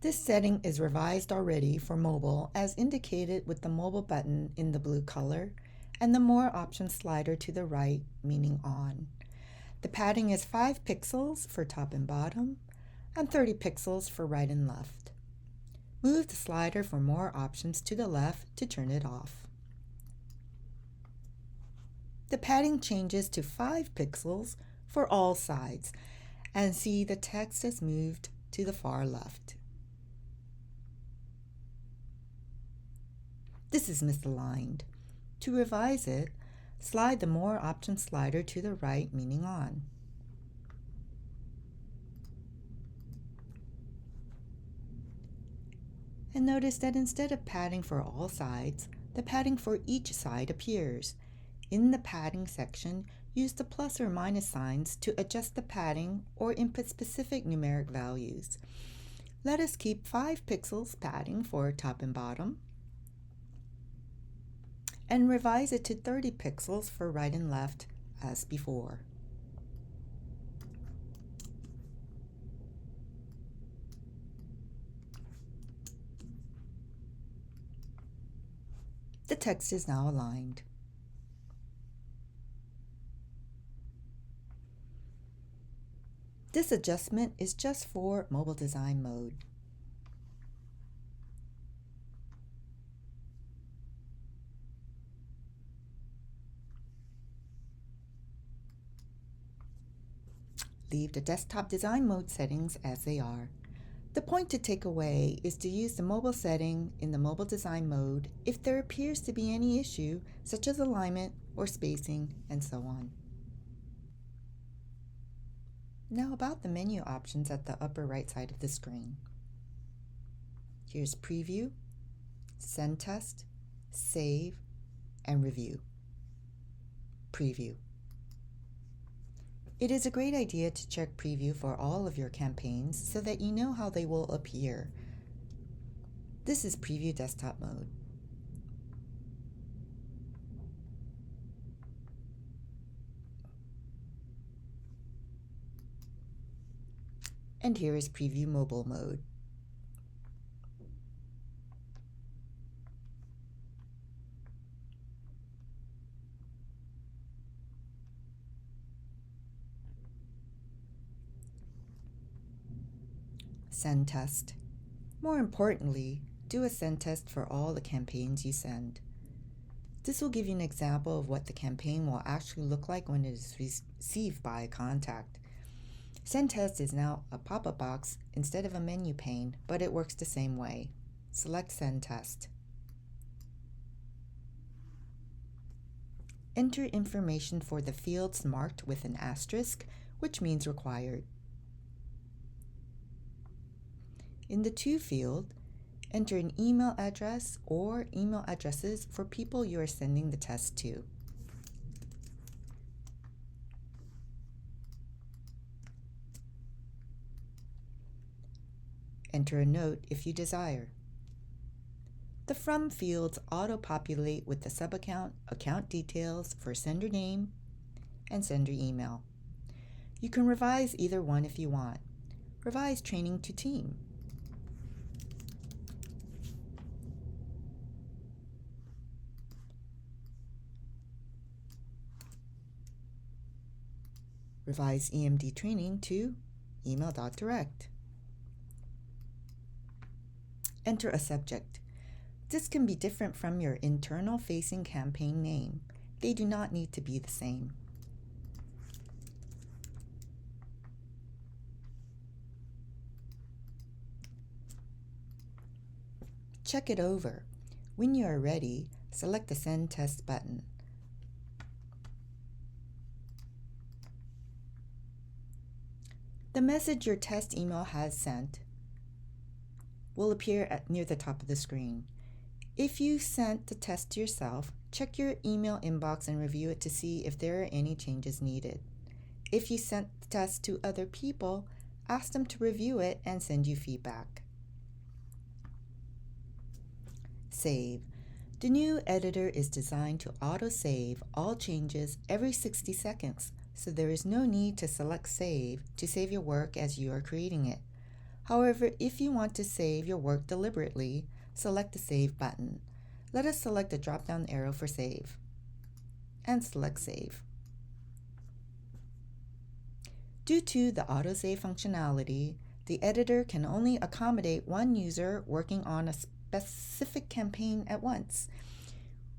This setting is revised already for mobile as indicated with the mobile button in the blue color and the More Options slider to the right, meaning on. The padding is 5 pixels for top and bottom and 30 pixels for right and left. Move the slider for more options to the left to turn it off. The padding changes to 5 pixels for all sides, and see the text is moved to the far left. This is misaligned. To revise it, slide the More Options slider to the right, meaning on. And notice that instead of padding for all sides, the padding for each side appears. In the padding section, use the plus or minus signs to adjust the padding or input specific numeric values. Let us keep 5 pixels padding for top and bottom, and revise it to 30 pixels for right and left as before. The text is now aligned. This adjustment is just for mobile design mode. Leave the desktop design mode settings as they are. The point to take away is to use the mobile setting in the mobile design mode if there appears to be any issue, such as alignment or spacing, and so on. Now about the menu options at the upper right side of the screen. Here's Preview, Send Test, Save, and Review. Preview. It is a great idea to check Preview for all of your campaigns so that you know how they will appear. This is Preview Desktop mode. And here is Preview Mobile mode. Send test. More importantly, do a send test for all the campaigns you send. This will give you an example of what the campaign will actually look like when it is received by a contact. Send test is now a pop-up box instead of a menu pane, but it works the same way. Select Send Test. Enter information for the fields marked with an asterisk, which means required. In the To field, enter an email address or email addresses for people you are sending the test to. Enter a note if you desire. The From fields auto-populate with the subaccount, account details for sender name and sender email. You can revise either one if you want. Revise training to team. Revise EMD training to email.direct. Enter a subject. This can be different from your internal facing campaign name. They do not need to be the same. Check it over. When you are ready, select the Send Test button. The message your test email has sent will appear near the top of the screen. If you sent the test to yourself, check your email inbox and review it to see if there are any changes needed. If you sent the test to other people, ask them to review it and send you feedback. Save. The new editor is designed to auto-save all changes every 60 seconds, so there is no need to select Save to save your work as you are creating it. However, if you want to save your work deliberately, select the Save button. Let us select the drop-down arrow for Save, and select Save. Due to the autosave functionality, the editor can only accommodate one user working on a specific campaign at once.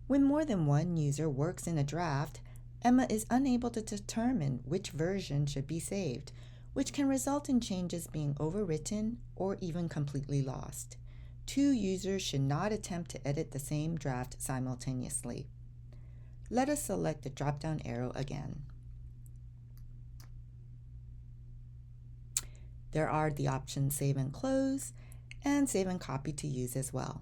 When more than one user works in a draft, Emma is unable to determine which version should be saved, which can result in changes being overwritten or even completely lost. Two users should not attempt to edit the same draft simultaneously. Let us select the drop-down arrow again. There are the options Save and Close and Save and Copy to use as well.